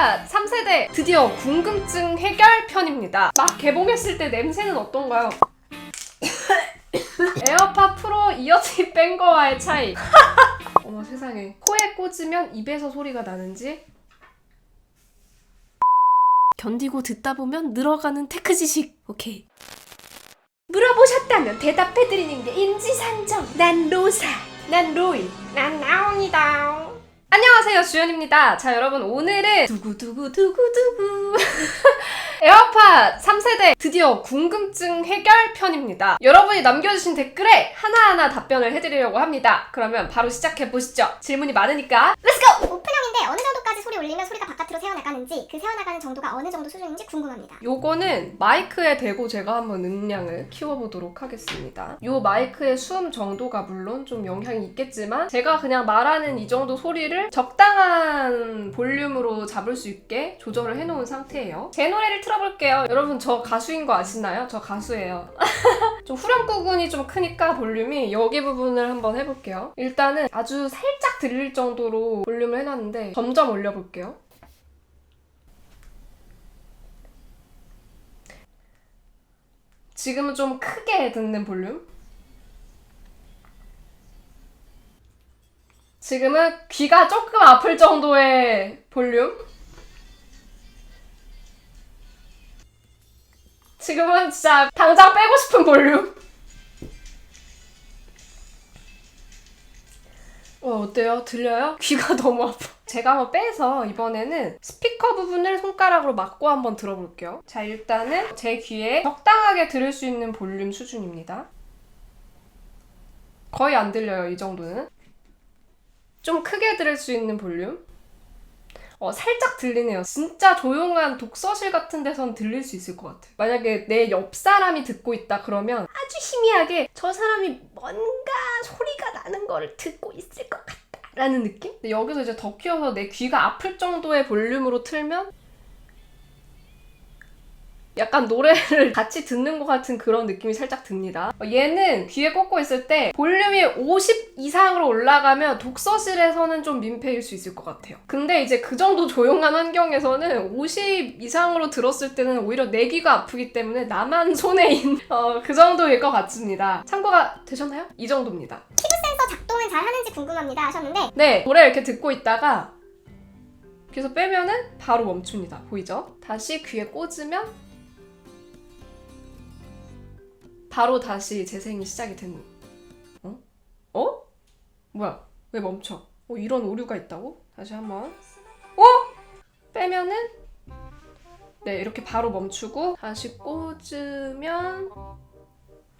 에어팟 3세대 드디어 궁금증 해결 편입니다. 막 개봉했을 때 냄새는 어떤가요? 에어팟 프로 이어지 뺀 거와의 차이. 어머 세상에. 코에 꽂으면 입에서 소리가 나는지, 견디고 듣다 보면 늘어가는 테크 지식. 오케이. 물어보셨다면 대답해드리는 게 인지상정. 난 로사. 난 로이. 난 나옵니다. 안녕하세요, 주연입니다. 자, 여러분 오늘은 두구두구두구두구 에어팟 3세대 드디어 궁금증 해결 편입니다. 여러분이 남겨주신 댓글에 하나하나 답변을 해드리려고 합니다. 그러면 바로 시작해보시죠. 질문이 많으니까 렛츠고! 오픈형인데 어느 정도까지 소리 올리면 소리가 바깥으로 새어나가는지, 그 새어나가는 정도가 어느 정도 수준인지 궁금합니다. 요거는 마이크에 대고 제가 한번 음량을 키워보도록 하겠습니다. 요 마이크의 수음 정도가 물론 좀 영향이 있겠지만 제가 그냥 말하는 이 정도 소리를 적당한 볼륨으로 잡을 수 있게 조절을 해놓은 상태예요. 제 노래를 틀어볼게요. 여러분 저 가수인 거 아시나요? 저 가수예요. 좀 후렴구근이 좀 크니까 볼륨이 여기 부분을 한번 해볼게요. 일단은 아주 살짝 들릴 정도로 볼륨을 해놨는데 점점 올려볼게요. 지금은 좀 크게 듣는 볼륨. 지금은 귀가 조금 아플 정도의 볼륨. 지금은 진짜 당장 빼고 싶은 볼륨. 어때요? 들려요? 귀가 너무 아파. 제가 한번 빼서 이번에는 스피커 부분을 손가락으로 막고 한번 들어볼게요. 자, 일단은 제 귀에 적당하게 들을 수 있는 볼륨 수준입니다. 거의 안 들려요, 이 정도는. 좀 크게 들을 수 있는 볼륨. 살짝 들리네요. 진짜 조용한 독서실 같은 데선 들릴 수 있을 것 같아요. 만약에 내 옆 사람이 듣고 있다 그러면 아주 희미하게 저 사람이 뭔가 소리가 나는 거를 듣고 있을 것 같다 라는 느낌? 근데 여기서 이제 더 키워서 내 귀가 아플 정도의 볼륨으로 틀면 약간 노래를 같이 듣는 것 같은 그런 느낌이 살짝 듭니다. 얘는 귀에 꽂고 있을 때 볼륨이 50 이상으로 올라가면 독서실에서는 좀 민폐일 수 있을 것 같아요. 근데 이제 그 정도 조용한 환경에서는 50 이상으로 들었을 때는 오히려 내 귀가 아프기 때문에 나만 손해인 그 정도일 것 같습니다. 참고가 되셨나요? 이 정도입니다. 피부 센서 작동은 잘 하는지 궁금합니다 하셨는데, 네, 노래 이렇게 듣고 있다가 귀에서 빼면은 바로 멈춥니다. 보이죠? 다시 귀에 꽂으면 바로 다시 재생이 시작이 되는. 뭐야? 왜 멈춰? 이런 오류가 있다고? 다시 한번. 빼면은 네, 이렇게 바로 멈추고 다시 꽂으면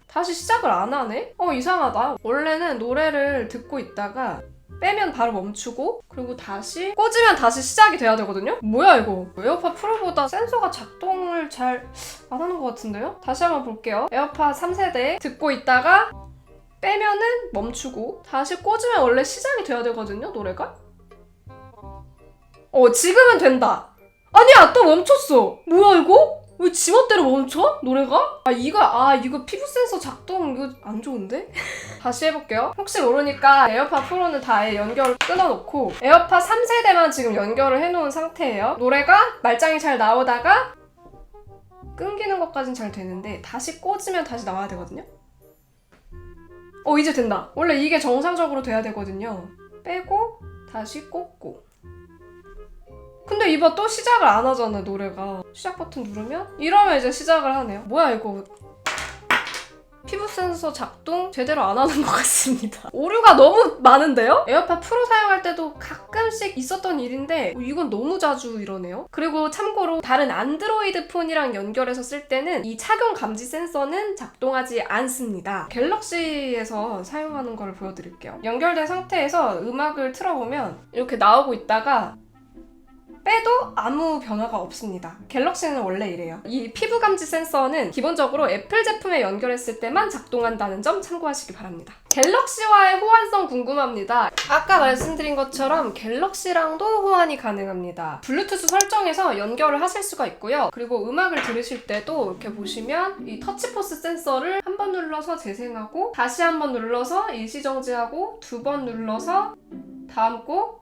다시 시작을 안 하네? 이상하다. 원래는 노래를 듣고 있다가 빼면 바로 멈추고 그리고 다시 꽂으면 다시 시작이 돼야 되거든요? 뭐야 이거? 에어팟 프로보다 센서가 작동을 잘 안 하는 것 같은데요? 다시 한번 볼게요. 에어팟 3세대 듣고 있다가 빼면은 멈추고 다시 꽂으면 원래 시작이 돼야 되거든요? 노래가? 지금은 된다. 아니야, 또 멈췄어. 뭐야 이거? 왜 지멋대로 멈춰? 노래가? 이거 피부 센서 작동 이거 안 좋은데? 다시 해볼게요. 혹시 모르니까 에어팟 프로는 다 아예 연결을 끊어놓고 에어팟 3세대만 지금 연결을 해놓은 상태예요. 노래가 말짱이 잘 나오다가 끊기는 것까진 잘 되는데 다시 꽂으면 다시 나와야 되거든요? 이제 된다. 원래 이게 정상적으로 돼야 되거든요. 빼고 다시 꽂고. 근데 이봐 또 시작을 안 하잖아 노래가. 시작 버튼 누르면 이러면 이제 시작을 하네요. 뭐야 이거. 피부 센서 작동 제대로 안 하는 것 같습니다. 오류가 너무 많은데요? 에어팟 프로 사용할 때도 가끔씩 있었던 일인데 이건 너무 자주 이러네요. 그리고 참고로 다른 안드로이드 폰이랑 연결해서 쓸 때는 이 착용 감지 센서는 작동하지 않습니다. 갤럭시에서 사용하는 걸 보여드릴게요. 연결된 상태에서 음악을 틀어보면 이렇게 나오고 있다가 빼도 아무 변화가 없습니다. 갤럭시는 원래 이래요. 이 피부 감지 센서는 기본적으로 애플 제품에 연결했을 때만 작동한다는 점 참고하시기 바랍니다. 갤럭시와의 호환성 궁금합니다. 아까 말씀드린 것처럼 갤럭시랑도 호환이 가능합니다. 블루투스 설정에서 연결을 하실 수가 있고요. 그리고 음악을 들으실 때도 이렇게 보시면 이 터치포스 센서를 한 번 눌러서 재생하고 다시 한 번 눌러서 일시정지하고 두 번 눌러서 다음 곡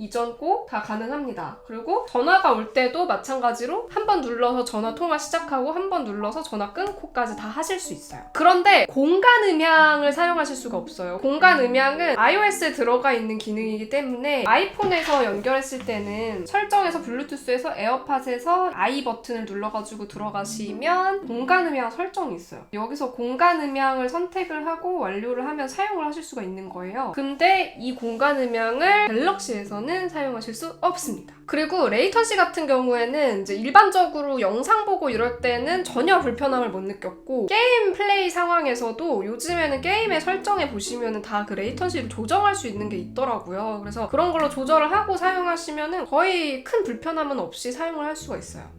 이전 꼭 다 가능합니다. 그리고 전화가 올 때도 마찬가지로 한 번 눌러서 전화 통화 시작하고 한 번 눌러서 전화 끊고까지 다 하실 수 있어요. 그런데 공간 음향을 사용하실 수가 없어요. 공간 음향은 iOS에 들어가 있는 기능이기 때문에 아이폰에서 연결했을 때는 설정에서 블루투스에서 에어팟에서 I 버튼을 눌러가지고 들어가시면 공간 음향 설정이 있어요. 여기서 공간 음향을 선택을 하고 완료를 하면 사용을 하실 수가 있는 거예요. 근데 이 공간 음향을 갤럭시에서는 사용하실 수 없습니다. 그리고 레이턴시 같은 경우에는 이제 일반적으로 영상 보고 이럴 때는 전혀 불편함을 못 느꼈고 게임 플레이 상황에서도 요즘에는 게임의 설정에 보시면은 다 그 레이턴시를 조정할 수 있는 게 있더라고요. 그래서 그런 걸로 조절을 하고 사용하시면은 거의 큰 불편함은 없이 사용을 할 수가 있어요.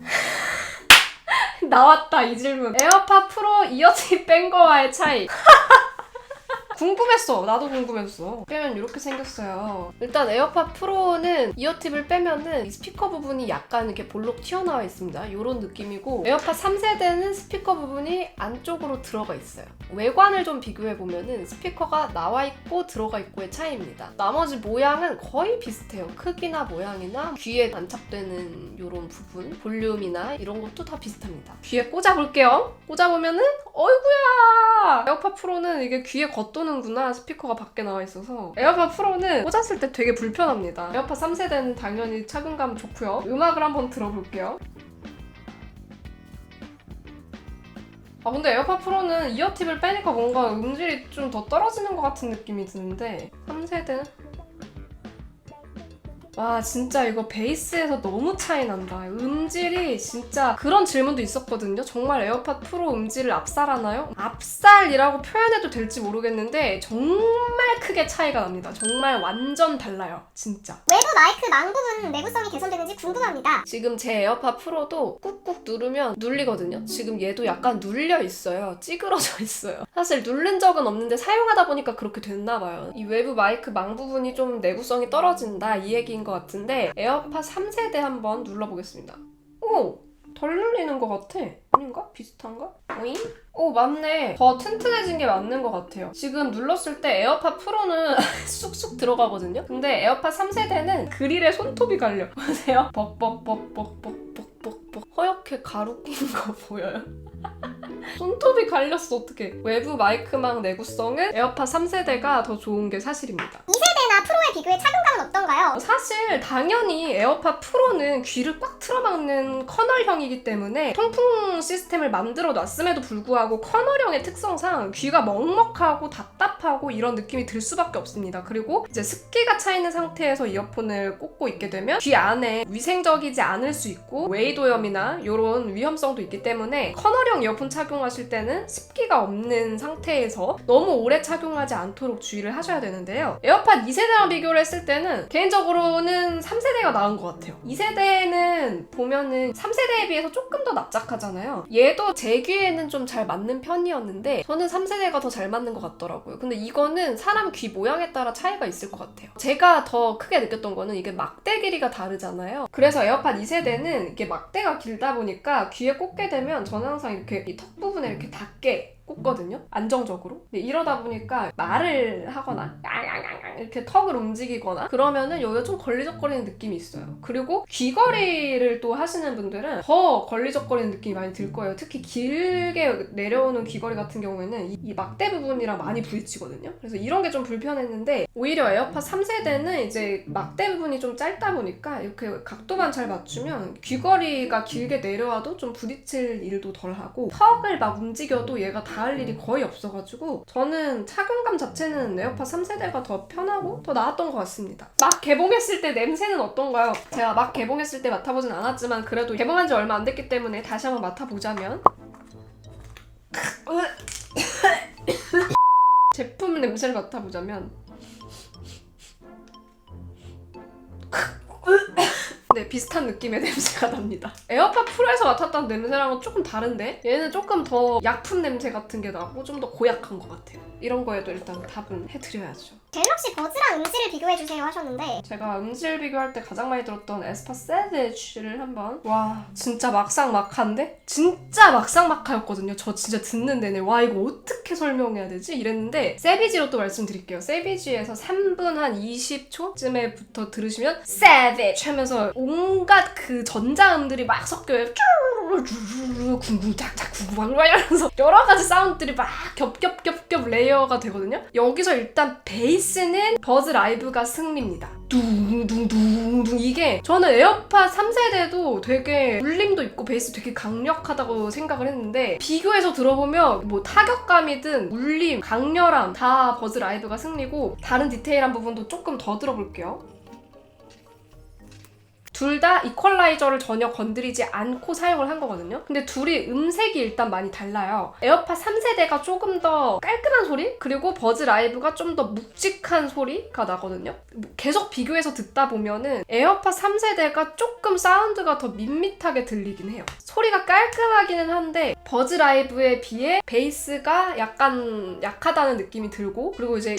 나왔다 이 질문. 에어팟 프로 이어칩 뺀 거와의 차이. 궁금했어. 나도 궁금했어. 빼면 이렇게 생겼어요. 일단 에어팟 프로는 이어팁을 빼면은 이 스피커 부분이 약간 이렇게 볼록 튀어나와 있습니다. 이런 느낌이고 에어팟 3세대는 스피커 부분이 안쪽으로 들어가 있어요. 외관을 좀 비교해보면은 스피커가 나와 있고 들어가 있고의 차이입니다. 나머지 모양은 거의 비슷해요. 크기나 모양이나 귀에 안착되는 이런 부분, 볼륨이나 이런 것도 다 비슷합니다. 귀에 꽂아볼게요. 꽂아보면은 어이구야! 에어팟 프로는 이게 귀에 겉도는구나. 스피커가 밖에 나와 있어서. 에어팟 프로는 꽂았을 때 되게 불편합니다. 에어팟 3세대는 당연히 착용감 좋고요. 음악을 한번 들어볼게요. 근데 에어팟 프로는 이어팁을 빼니까 뭔가 음질이 좀 더 떨어지는 것 같은 느낌이 드는데 3세대는? 와 진짜 이거 베이스에서 너무 차이 난다. 음질이 진짜 그런 질문도 있었거든요. 정말 에어팟 프로 음질을 압살하나요? 압살이라고 표현해도 될지 모르겠는데 정말 크게 차이가 납니다. 정말 완전 달라요. 진짜. 외부 마이크 망 부분 내구성이 개선되는지 궁금합니다. 지금 제 에어팟 프로도 꾹꾹 누르면 눌리거든요. 지금 얘도 약간 눌려 있어요. 찌그러져 있어요. 사실 누른 적은 없는데 사용하다 보니까 그렇게 됐나 봐요. 이 외부 마이크 망 부분이 좀 내구성이 떨어진다 이 얘기인 것 같은데 에어팟 3세대 한번 눌러보겠습니다. 오! 덜 눌리는 것 같아. 아닌가? 비슷한가? 오잉? 오 맞네. 더 튼튼해진 게 맞는 것 같아요. 지금 눌렀을 때 에어팟 프로는 쑥쑥 들어가거든요. 근데 에어팟 3세대는 그릴에 손톱이 갈려. 보세요. 벅벅벅벅벅벅벅벅 허옇게 가루 낀 거 보여요? 손톱이 갈렸어 어떡해. 외부 마이크망 내구성은 에어팟 3세대가 더 좋은 게 사실입니다. 2세대나 프로에 비교해 착용감은 어떤가요? 사실 당연히 에어팟 프로는 귀를 꽉 틀어막는 커널형이기 때문에 통풍 시스템을 만들어 놨음에도 불구하고 커널형의 특성상 귀가 먹먹하고 답답하고 이런 느낌이 들 수밖에 없습니다. 그리고 이제 습기가 차 있는 상태에서 이어폰을 꽂고 있게 되면 귀 안에 위생적이지 않을 수 있고 웨이도염이나 이런 위험성도 있기 때문에 커널형 이어폰 착용하실 때는 습기가 없는 상태에서 너무 오래 착용하지 않도록 주의를 하셔야 되는데요. 에어팟 2세대랑 비교를 했을 때는 개인적으로는 3세대가 나은 것 같아요. 2세대는 보면은 3세대에 비해서 조금 더 납작하잖아요. 얘도 제 귀에는 좀 잘 맞는 편이었는데 저는 3세대가 더 잘 맞는 것 같더라고요. 근데 이거는 사람 귀 모양에 따라 차이가 있을 것 같아요. 제가 더 크게 느꼈던 거는 이게 막대 길이가 다르잖아요. 그래서 에어팟 2세대는 이게 막대가 길다 보니까 귀에 꽂게 되면 저는 항상 이렇게 이 턱 부분에 이렇게 닿게 꽂거든요. 안정적으로. 근데 이러다 보니까 말을 하거나 이렇게 턱을 움직이거나 그러면은 여기가 좀 걸리적거리는 느낌이 있어요. 그리고 귀걸이를 또 하시는 분들은 더 걸리적거리는 느낌이 많이 들 거예요. 특히 길게 내려오는 귀걸이 같은 경우에는 이 막대 부분이랑 많이 부딪히거든요. 그래서 이런 게 좀 불편했는데 오히려 에어팟 3세대는 이제 막대 부분이 좀 짧다 보니까 이렇게 각도만 잘 맞추면 귀걸이가 길게 내려와도 좀 부딪힐 일도 덜 하고 턱을 막 움직여도 얘가 닿을 일이 거의 없어가지고 저는 착용감 자체는 에어팟 3세대가 더 편하고 더 나았던 것 같습니다. 막 개봉했을 때 냄새는 어떤가요? 제가 막 개봉했을 때 맡아보진 않았지만 그래도 개봉한 지 얼마 안 됐기 때문에 다시 한번 맡아보자면 제품 냄새를 맡아보자면 네, 비슷한 느낌의 냄새가 납니다. 에어팟 프로에서 맡았던 냄새랑은 조금 다른데 얘는 조금 더 약품 냄새 같은 게 나고 좀 더 고약한 것 같아요. 이런 거에도 일단 답은 해드려야죠. 갤럭시 버즈랑 음질을 비교해주세요 하셨는데 제가 음질 비교할 때 가장 많이 들었던 에스파 세비지를 한번 와 진짜 막상막한데? 진짜 막상막하였거든요. 저 진짜 듣는 내내 와 이거 어떻게 설명해야 되지? 이랬는데 세비지로 또 말씀드릴게요. 세비지에서 3분 한 20초쯤에부터 들으시면 세비지 하면서 온갖 그 전자음들이 막 섞여요. 쿵쿵짝짝 쿵쿵 막 이러면서 여러 가지 사운드들이 막 겹겹겹겹 레이어가 되거든요. 여기서 일단 베이스는 버즈 라이브가 승리입니다. 둥둥둥둥. 이게 저는 에어팟 3세대도 되게 울림도 있고 베이스 되게 강력하다고 생각을 했는데 비교해서 들어보면 뭐 타격감이든 울림, 강렬함 다 버즈 라이브가 승리고 다른 디테일한 부분도 조금 더 들어볼게요. 둘 다 이퀄라이저를 전혀 건드리지 않고 사용을 한 거거든요. 근데 둘이 음색이 일단 많이 달라요. 에어팟 3세대가 조금 더 깔끔한 소리? 그리고 버즈 라이브가 좀 더 묵직한 소리가 나거든요. 계속 비교해서 듣다 보면은 에어팟 3세대가 조금 사운드가 더 밋밋하게 들리긴 해요. 소리가 깔끔하기는 한데 버즈 라이브에 비해 베이스가 약간 약하다는 느낌이 들고 그리고 이제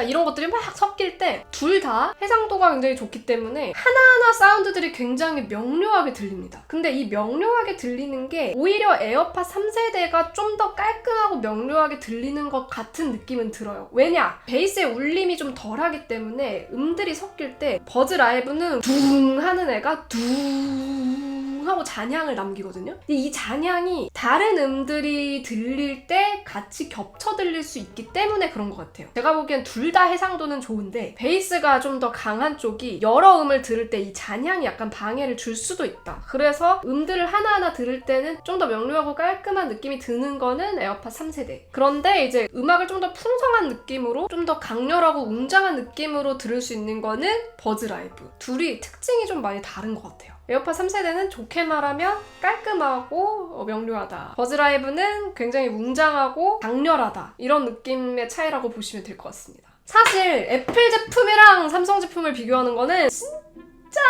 이런 것들이 막 섞일 때 둘 다 해상도가 굉장히 좋기 때문에 하나하나 사운드들이 굉장히 명료하게 들립니다. 근데 이 명료하게 들리는 게 오히려 에어팟 3세대가 좀 더 깔끔하고 명료하게 들리는 것 같은 느낌은 들어요. 왜냐? 베이스의 울림이 좀 덜하기 때문에 음들이 섞일 때 버즈 라이브는 둥 하는 애가 둥 하고 잔향을 남기거든요. 근데 이 잔향이 다른 음들이 들릴 때 같이 겹쳐 들릴 수 있기 때문에 그런 것 같아요. 제가 보기엔 둘 다 해상도는 좋은데 베이스가 좀 더 강한 쪽이 여러 음을 들을 때 이 잔향이 약간 방해를 줄 수도 있다. 그래서 음들을 하나하나 들을 때는 좀 더 명료하고 깔끔한 느낌이 드는 거는 에어팟 3세대. 그런데 이제 음악을 좀 더 풍성한 느낌으로 좀 더 강렬하고 웅장한 느낌으로 들을 수 있는 거는 버즈 라이브. 둘이 특징이 좀 많이 다른 것 같아요. 에어팟 3세대는 좋게 말하면 깔끔하고 명료하다. 버즈 라이브는 굉장히 웅장하고 강렬하다. 이런 느낌의 차이라고 보시면 될 것 같습니다. 사실 애플 제품이랑 삼성 제품을 비교하는 거는 진짜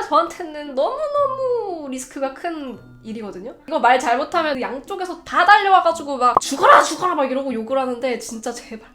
저한테는 너무너무 리스크가 큰 일이거든요. 이거 말 잘못하면 양쪽에서 다 달려와가지고 막 죽어라 막 이러고 욕을 하는데 진짜 제발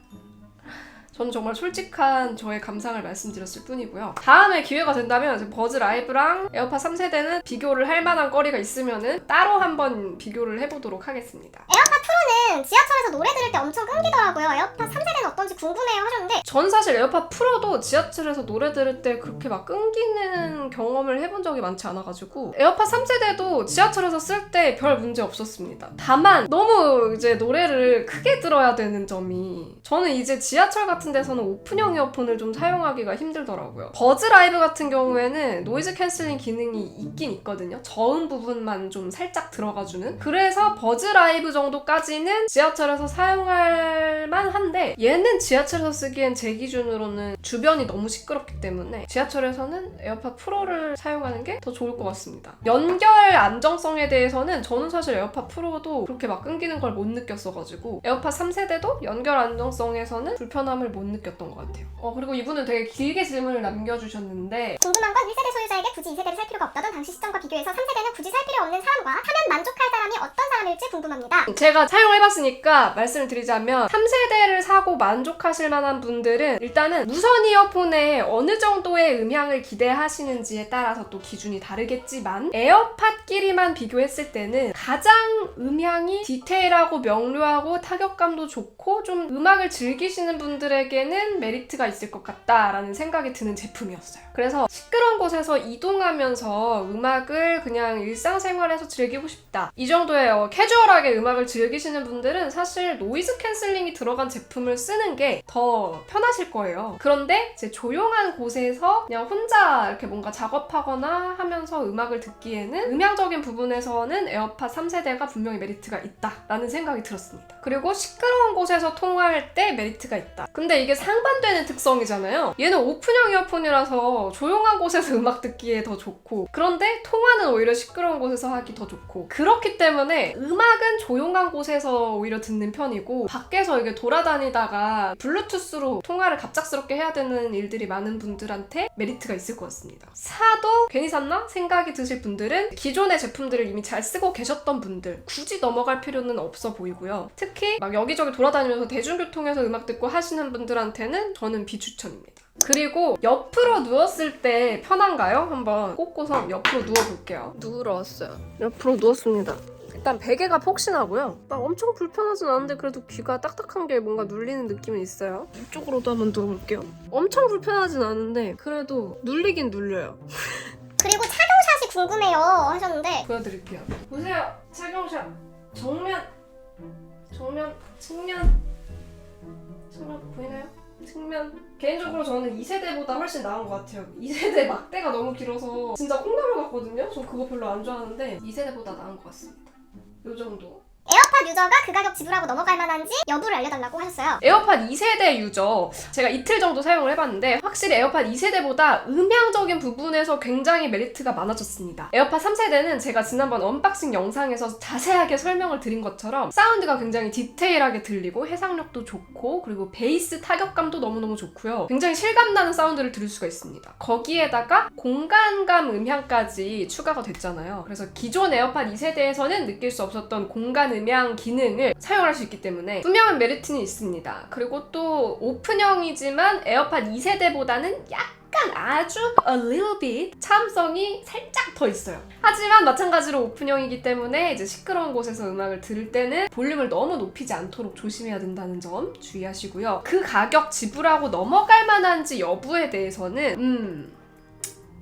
저는 정말 솔직한 저의 감상을 말씀드렸을 뿐이고요. 다음에 기회가 된다면 이제 버즈 라이브랑 에어팟 3세대는 비교를 할 만한 거리가 있으면은 따로 한번 비교를 해보도록 하겠습니다. 에어팟 프로는 지하철에서 노래 들을 때 엄청 끊기더라고요. 에어팟 3세대는 어떤지 궁금해요 하셨는데 전 사실 에어팟 프로도 지하철에서 노래 들을 때 그렇게 막 끊기는 경험을 해본 적이 많지 않아가지고 에어팟 3세대도 지하철에서 쓸 때 별 문제 없었습니다. 다만 너무 이제 노래를 크게 들어야 되는 점이 저는 이제 지하철 같은 데서는 오픈형 이어폰을 좀 사용하기가 힘들더라고요. 버즈 라이브 같은 경우에는 노이즈 캔슬링 기능이 있긴 있거든요. 저음 부분만 좀 살짝 들어가주는. 그래서 버즈 라이브 정도까지는 지하철에서 사용할 만한데 얘는 지하철에서 쓰기엔 제 기준으로는 주변이 너무 시끄럽기 때문에 지하철에서는 에어팟 프로를 사용하는 게 더 좋을 것 같습니다. 연결 안정성에 대해서는 저는 사실 에어팟 프로도 그렇게 막 끊기는 걸 못 느꼈어가지고 에어팟 3세대도 연결 안정성에서는 불편함을 못 느꼈던 것 같아요. 그리고 이분은 되게 길게 질문을 남겨주셨는데 궁금한 건 1세대 소유자에게 굳이 2세대를 살 필요가 없다던 당시 시점과 비교해서 3세대는 굳이 살 필요 없는 사람과 사면 만족할 사람이 어떤 사람일지 궁금합니다. 제가 사용해봤으니까 말씀을 드리자면 3세대를 사고 만족하실 만한 분들은 일단은 무선 이어폰에 어느 정도의 음향을 기대하시는지에 따라서 또 기준이 다르겠지만 에어팟끼리만 비교했을 때는 가장 음향이 디테일하고 명료하고 타격감도 좋고 좀 음악을 즐기시는 분들에게는 메리트가 있을 것 같다라는 생각이 드는 제품이었어요. 그래서 시끄러운 곳에서 이동하면서 음악을 그냥 일상생활에서 즐기고 싶다. 이 정도의 캐주얼하게 음악을 즐기시는 분들은 사실 노이즈 캔슬링이 들어간 제품을 쓰는 게 더 편하실 거예요. 그런데 이제 조용한 곳에서 그냥 혼자 이렇게 뭔가 작업하거나 하면서 음악을 듣기에는 음향적인 부분에서는 에어팟 3세대가 분명히 메리트가 있다라는 생각이 들었습니다. 그리고 시끄러운 곳에서 통화할 때 메리트가 있다. 근데 이게 상반되는 특성이잖아요. 얘는 오픈형 이어폰이라서 조용한 곳에서 음악 듣기에 더 좋고 그런데 통화는 오히려 시끄러운 곳에서 하기 더 좋고 그렇기 때문에 음악은 조용한 곳 곳에서 오히려 듣는 편이고 밖에서 이게 돌아다니다가 블루투스로 통화를 갑작스럽게 해야 되는 일들이 많은 분들한테 메리트가 있을 것 같습니다. 사도 괜히 샀나? 생각이 드실 분들은 기존의 제품들을 이미 잘 쓰고 계셨던 분들 굳이 넘어갈 필요는 없어 보이고요. 특히 막 여기저기 돌아다니면서 대중교통에서 음악 듣고 하시는 분들한테는 저는 비추천입니다. 그리고 옆으로 누웠을 때 편한가요? 한번 꽂고서 옆으로 누워볼게요. 누웠어요. 옆으로 누웠습니다. 일단 베개가 폭신하고요. 막 엄청 불편하진 않은데 그래도 귀가 딱딱한 게 뭔가 눌리는 느낌은 있어요. 이쪽으로도 한번 누워볼게요. 엄청 불편하진 않은데 그래도 눌리긴 눌려요. 그리고 착용샷이 궁금해요 하셨는데 보여드릴게요. 보세요. 착용샷. 정면, 측면 보이나요? 측면. 개인적으로 저는 2세대보다 훨씬 나은 것 같아요. 2세대 막대가 너무 길어서 진짜 콩나물 같거든요? 저 그거 별로 안 좋아하는데 2세대보다 나은 것 같습니다. 요 정도. 에어팟 유저가 그 가격 지불하고 넘어갈 만한지 여부를 알려달라고 하셨어요. 에어팟 2세대 유저 제가 이틀 정도 사용을 해봤는데 확실히 에어팟 2세대보다 음향적인 부분에서 굉장히 메리트가 많아졌습니다. 에어팟 3세대는 제가 지난번 언박싱 영상에서 자세하게 설명을 드린 것처럼 사운드가 굉장히 디테일하게 들리고 해상력도 좋고 그리고 베이스 타격감도 너무너무 좋고요. 굉장히 실감나는 사운드를 들을 수가 있습니다. 거기에다가 공간감 음향까지 추가가 됐잖아요. 그래서 기존 에어팟 2세대에서는 느낄 수 없었던 공간 음향 기능을 사용할 수 있기 때문에 분명한 메리트는 있습니다. 그리고 또 오픈형이지만 에어팟 2세대보다는 약간 아주 a little bit 차음성이 살짝 더 있어요. 하지만 마찬가지로 오픈형이기 때문에 이제 시끄러운 곳에서 음악을 들을 때는 볼륨을 너무 높이지 않도록 조심해야 된다는 점 주의하시고요. 그 가격 지불하고 넘어갈 만한지 여부에 대해서는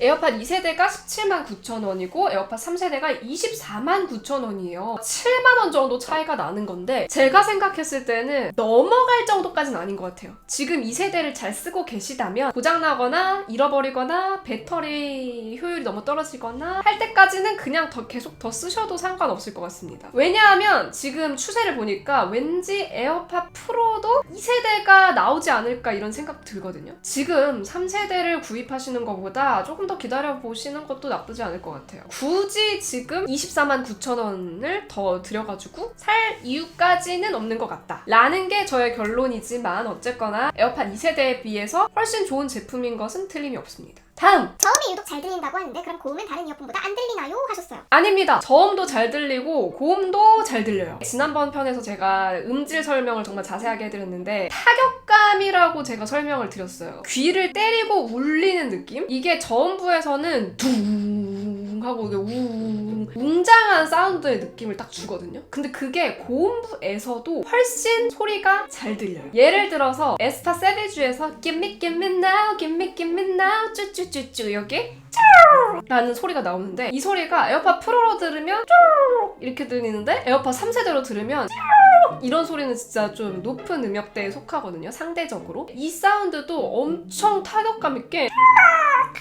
에어팟 2세대가 179,000원이고 에어팟 3세대가 249,000원이에요. 7만원 정도 차이가 나는 건데 제가 생각했을 때는 넘어갈 정도까지는 아닌 것 같아요. 지금 2세대를 잘 쓰고 계시다면 고장나거나 잃어버리거나 배터리 효율이 너무 떨어지거나 할 때까지는 그냥 계속 더 쓰셔도 상관없을 것 같습니다. 왜냐하면 지금 추세를 보니까 왠지 에어팟 프로도 2세대가 나오지 않을까 이런 생각 들거든요. 지금 3세대를 구입하시는 것보다 조금 더 기다려보시는 것도 나쁘지 않을 것 같아요. 굳이 지금 249,000원을 더 들여가지고 살 이유까지는 없는 것 같다 라는 게 저의 결론이지만 어쨌거나 에어팟 2세대에 비해서 훨씬 좋은 제품인 것은 틀림이 없습니다. 다음! 저음이 유독 잘 들린다고 하는데 그럼 고음은 다른 이어폰보다 안 들리나요? 하셨어요. 아닙니다. 저음도 잘 들리고 고음도 잘 들려요. 지난번 편에서 제가 음질 설명을 정말 자세하게 해드렸는데 타격감이라고 제가 설명을 드렸어요. 귀를 때리고 울리는 느낌? 이게 저음부에서는 둥 하고 이게 웅장한 사운드의 느낌을 딱 주거든요. 근데 그게 고음부에서도 훨씬 소리가 잘 들려요. 예를 들어서 에스파 세비주에서 Give me now, give me now 쭈쭈쭈쭈 여기 라는 소리가 나오는데 이 소리가 에어팟 프로로 들으면 이렇게 들리는데 에어팟 3세대로 들으면 이런 소리는 진짜 좀 높은 음역대에 속하거든요. 상대적으로. 이 사운드도 엄청 타격감 있게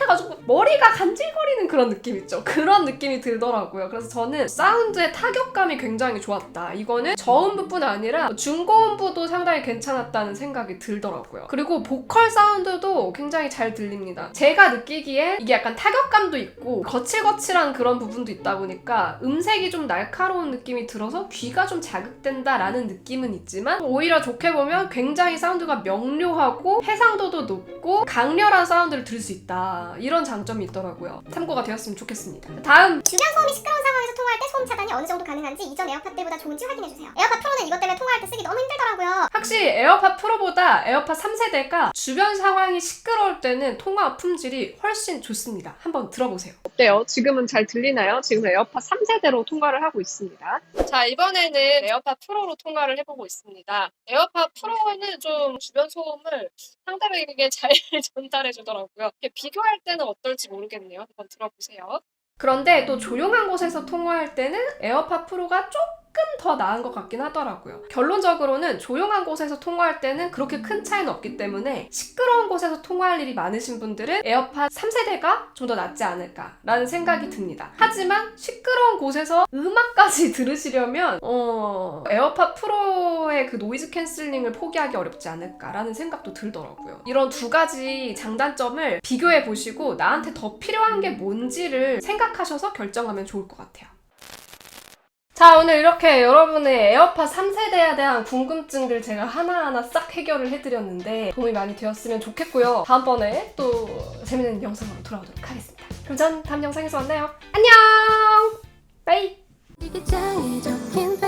해가지고 머리가 간질거리는 그런 느낌 있죠. 그런 느낌이 들더라고요. 그래서 저는 사운드의 타격감이 굉장히 좋았다. 이거는 저음부뿐 아니라 중고음부도 상당히 괜찮았다는 생각이 들더라고요. 그리고 보컬 사운드도 굉장히 잘 들립니다. 제가 느끼기에 이게 약간 타격감도 있고 거칠거칠한 그런 부분도 있다 보니까 음색이 좀 날카로운 느낌이 들어서 귀가 좀 자극된다라는 느낌은 있지만 오히려 좋게 보면 굉장히 사운드가 명료하고 해상도도 높고 강렬한 사운드를 들을 수 있다. 이런 장점이 있더라고요. 참고가 되었으면 좋겠습니다. 다음! 주변 소음이 시끄러운 상황에서 통화할 때 소음 차단이 어느 정도 가능한지 이전 에어팟 때보다 좋은지 확인해주세요. 에어팟 프로는 이것 때문에 통화할 때 쓰기 너무 힘들더라고요. 확실히 에어팟 프로보다 에어팟 3세대가 주변 상황이 시끄러울 때는 통화 품질이 훨씬 좋습니다. 한번 들어보세요. 어때요? 지금은 잘 들리나요? 지금 에어팟 3세대로 통화를 하고 있습니다. 자, 이번에는 에어팟 프로로 통화를 해보고 있습니다. 에어팟 프로는 좀 주변 소음을 상대방에게 잘 전달해주더라고요. 비교할 때는 어떨지 모르겠네요. 한번 들어보세요. 그런데 또 조용한 곳에서 통화할 때는 에어팟 프로가 조금 더 나은 것 같긴 하더라고요. 결론적으로는 조용한 곳에서 통화할 때는 그렇게 큰 차이는 없기 때문에 시끄러운 곳에서 통화할 일이 많으신 분들은 에어팟 3세대가 좀 더 낫지 않을까라는 생각이 듭니다. 하지만 시끄러운 곳에서 음악까지 들으시려면 에어팟 프로의 그 노이즈 캔슬링을 포기하기 어렵지 않을까라는 생각도 들더라고요. 이런 두 가지 장단점을 비교해 보시고 나한테 더 필요한 게 뭔지를 생각하셔서 결정하면 좋을 것 같아요. 자, 오늘 이렇게 여러분의 에어팟 3세대에 대한 궁금증들 제가 하나하나 싹 해결을 해드렸는데 도움이 많이 되었으면 좋겠고요. 다음번에 또 재밌는 영상으로 돌아오도록 하겠습니다. 그럼 전 다음 영상에서 만나요. 안녕! 바이! 일기장에 적힌